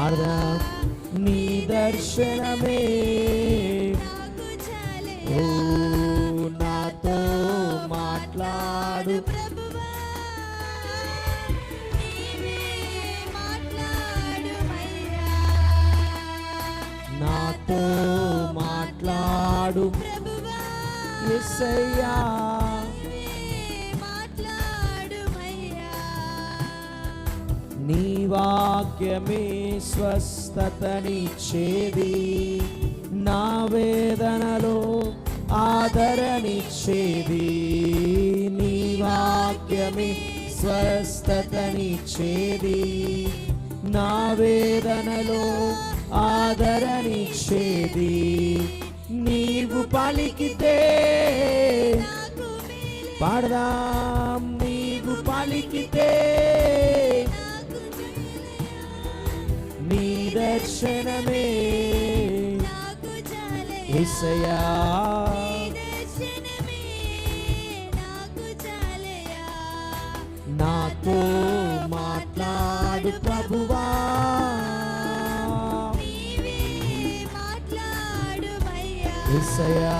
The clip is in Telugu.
పాడదాం. నీ దర్శనమే ఓ నాతో మాట్లాడు నాతో మాట్లాడు యేసయ్యా నీ వాక్యమే స్వస్థతనిచ్చేది నా వేదనలో ఆదరణిచ్చేది నీ వాక్యమే స్వస్థతనిచ్చేది నా వేదనలో ఆదరణిచ్చేది నీవు పలికితే పాడదాం నీవు పలికితే నీ దర్శనమే యేసయ్యా నాతో మాట్లాడు ప్రభువా యేసయ్యా